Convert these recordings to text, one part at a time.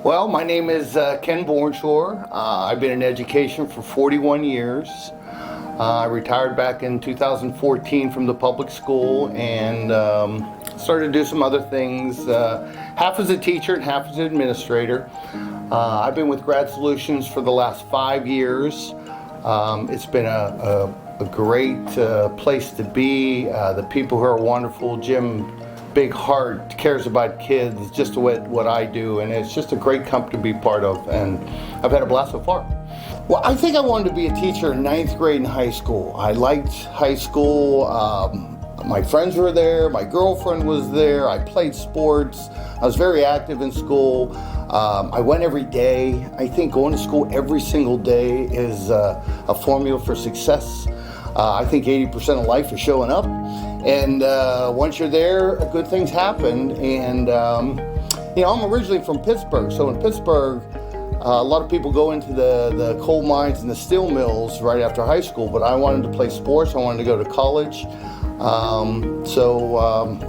Well, my name is Ken Bornshore. I've been in education for 41 years. I retired back in 2014 from the public school and started to do some other things, half as a teacher and half as an administrator. I've been with Grad Solutions for the last 5 years. It's been a great place to be. The people who are wonderful. Jim, big heart, cares about kids, just what I do, and it's just a great company to be part of, and I've had a blast so far. Well, I think I wanted to be a teacher in 9th grade in high school. I liked high school. My friends were there, my girlfriend was there, I played sports, I was very active in school. I went every day. I think going to school every single day is a formula for success. I think 80% of life is showing up. And once you're there, good things happen. And, I'm originally from Pittsburgh. So in Pittsburgh, a lot of people go into the coal mines and the steel mills right after high school. But I wanted to play sports. I wanted to go to college. So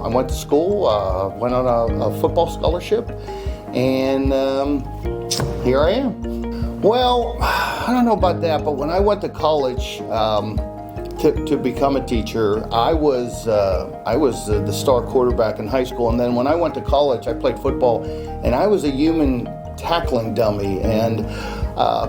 I went to school, went on a football scholarship. And here I am. Well, I don't know about that, but when I went to college, to become a teacher, I was the star quarterback in high school, and then when I went to college, I played football, and I was a human tackling dummy, and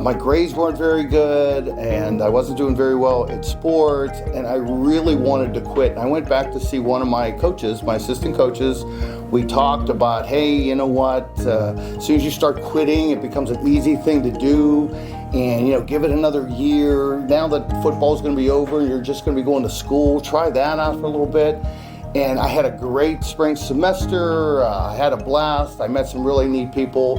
my grades weren't very good, and I wasn't doing very well at sports, and I really wanted to quit. And I went back to see one of my coaches, my assistant coaches. We talked about, hey, you know what, as soon as you start quitting, it becomes an easy thing to do. And, give it another year. Now that football's going to be over and you're just going to be going to school, try that out for a little bit. And I had a great spring semester. I had a blast. I met some really neat people,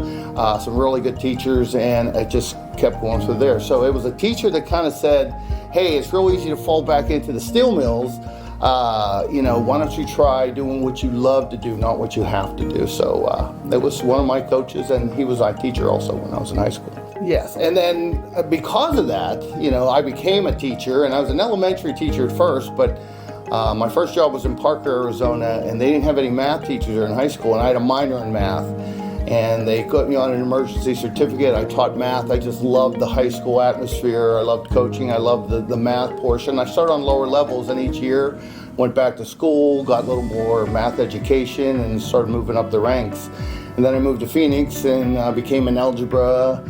some really good teachers, and it just kept going through there. So it was a teacher that kind of said, hey, it's real easy to fall back into the steel mills. Why don't you try doing what you love to do, not what you have to do. So that was one of my coaches, and he was our teacher also when I was in high school. Yes, and then because of that, I became a teacher, and I was an elementary teacher at first, but my first job was in Parker, Arizona, and they didn't have any math teachers there in high school, and I had a minor in math, and they put me on an emergency certificate. I taught math. I just loved the high school atmosphere. I loved coaching. I loved the math portion. I started on lower levels, and each year went back to school, got a little more math education, and started moving up the ranks. And then I moved to Phoenix and became an algebra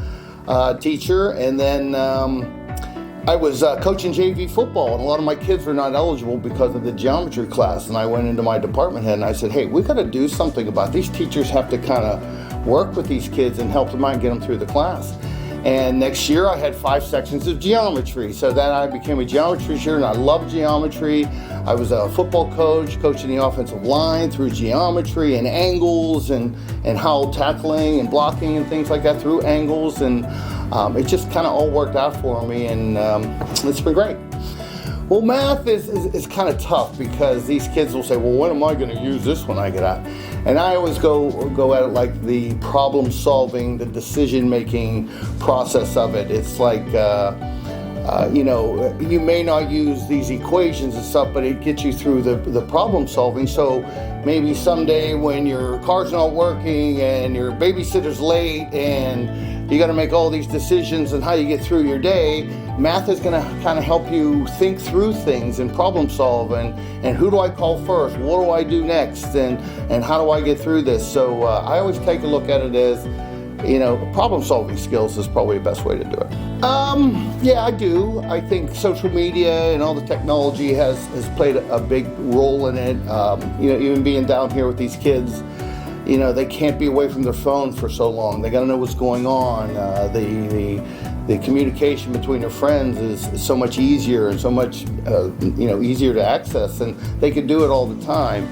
teacher, and then I was coaching JV football, and a lot of my kids were not eligible because of the geometry class, and I went into my department head and I said, hey, we got to do something about these teachers. Have to kind of work with these kids and help them out and get them through the class. And next year I had 5 sections of geometry, so then I became a geometry teacher, and I loved geometry. I was a football coach, coaching the offensive line through geometry and angles and how tackling and blocking and things like that through angles, and it just kind of all worked out for me, and it's been great. Well, math is kind of tough because these kids will say, well, when am I going to use this when I get out? And I always go at it like the problem solving, the decision making process of it. It's like, you may not use these equations and stuff, but it gets you through the problem solving. So maybe someday when your car's not working and your babysitter's late and you got to make all these decisions on how you get through your day, math is going to kind of help you think through things and problem solve, and who do I call first? What do I do next? And how do I get through this? So I always take a look at it as, problem solving skills is probably the best way to do it. Yeah, I do. I think social media and all the technology has played a big role in it. Even being down here with these kids, they can't be away from their phone for so long. They got to know what's going on. The communication between their friends is so much easier and so much easier to access, and they can do it all the time.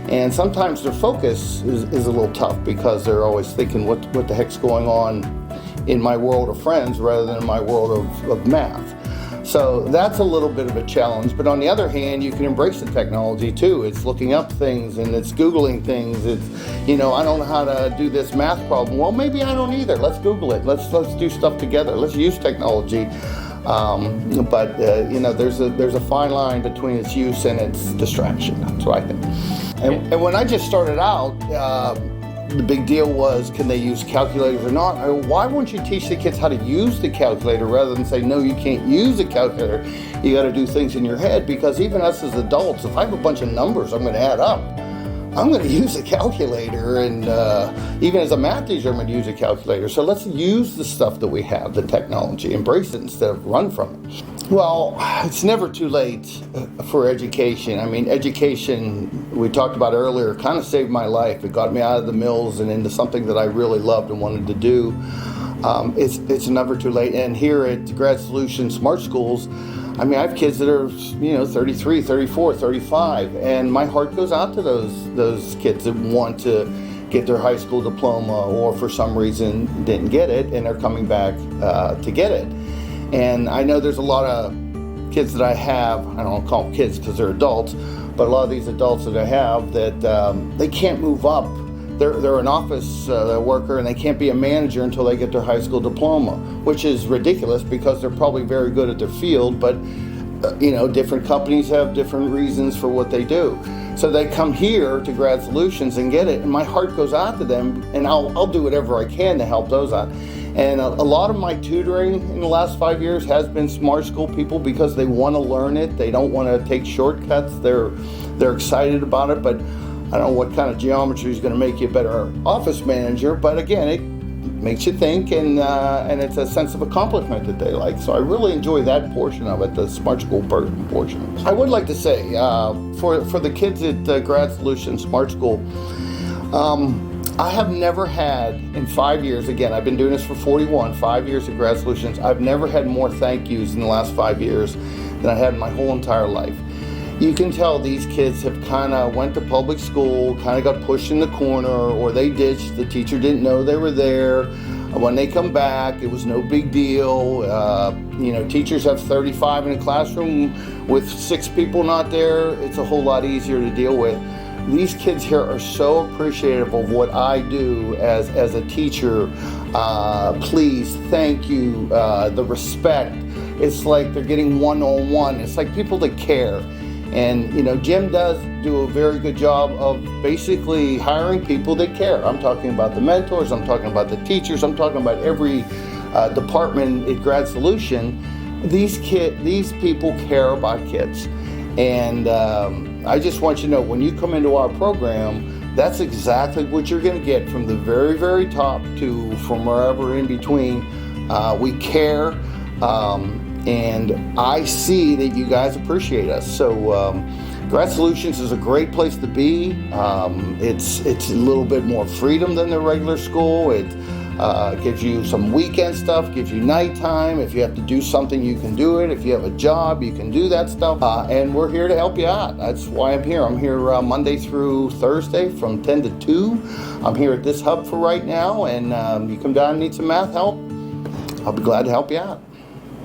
And sometimes their focus is a little tough because they're always thinking, what the heck's going on in my world of friends rather than in my world of math. So that's a little bit of a challenge. But on the other hand, you can embrace the technology too. It's looking up things and it's Googling things. It's, I don't know how to do this math problem. Well, maybe I don't either. Let's Google it. Let's do stuff together. Let's use technology. But there's a fine line between its use and its distraction. That's what I think. And when I just started out, the big deal was, can they use calculators or not? Why won't you teach the kids how to use the calculator rather than say, no, you can't use the calculator. You got to do things in your head, because even us as adults, if I have a bunch of numbers I'm going to add up, I'm going to use a calculator, and even as a math teacher, I'm going to use a calculator. So let's use the stuff that we have, the technology, embrace it instead of run from it. Well, it's never too late for education. I mean, education, we talked about earlier, kind of saved my life. It got me out of the mills and into something that I really loved and wanted to do. It's never too late. And here at Grad Solutions Smart Schools, I mean, I have kids that are, 33, 34, 35, and my heart goes out to those kids that want to get their high school diploma, or for some reason didn't get it, and they're coming back to get it. And I know there's a lot of kids that I have, I don't call them kids because they're adults, but a lot of these adults that I have that they can't move up. They're an office worker, and they can't be a manager until they get their high school diploma, which is ridiculous because they're probably very good at their field, but different companies have different reasons for what they do. So they come here to Grad Solutions and get it, and my heart goes out to them, and I'll do whatever I can to help those out. And a lot of my tutoring in the last 5 years has been smart school people, because they want to learn it. They don't want to take shortcuts. They're excited about it, but I don't know what kind of geometry is going to make you a better office manager, but again, it makes you think, and it's a sense of accomplishment that they like. So I really enjoy that portion of it, the smart school portion. I would like to say, for the kids at Grad Solutions Smart School, I have never had, in 5 years, again, I've been doing this for 5 years at Grad Solutions, I've never had more thank yous in the last 5 years than I had in my whole entire life. You can tell these kids have kind of went to public school, kind of got pushed in the corner, or they ditched. The teacher didn't know they were there. When they come back, it was no big deal. Teachers have 35 in a classroom with 6 people not there. It's a whole lot easier to deal with. These kids here are so appreciative of what I do as a teacher. Please, thank you, the respect. It's like they're getting one-on-one. It's like people that care. And, Jim does do a very good job of basically hiring people that care. I'm talking about the mentors, I'm talking about the teachers, I'm talking about every department at Grad Solution. These people care about kids. And I just want you to know, when you come into our program, that's exactly what you're going to get, from the very, very top to from wherever in between. We care. And I see that you guys appreciate us. So Grad Solutions is a great place to be. It's a little bit more freedom than the regular school. It gives you some weekend stuff, gives you nighttime. If you have to do something, you can do it. If you have a job, you can do that stuff. And we're here to help you out. That's why I'm here. I'm here Monday through Thursday from 10 to 2. I'm here at this hub for right now. And you come down and need some math help, I'll be glad to help you out.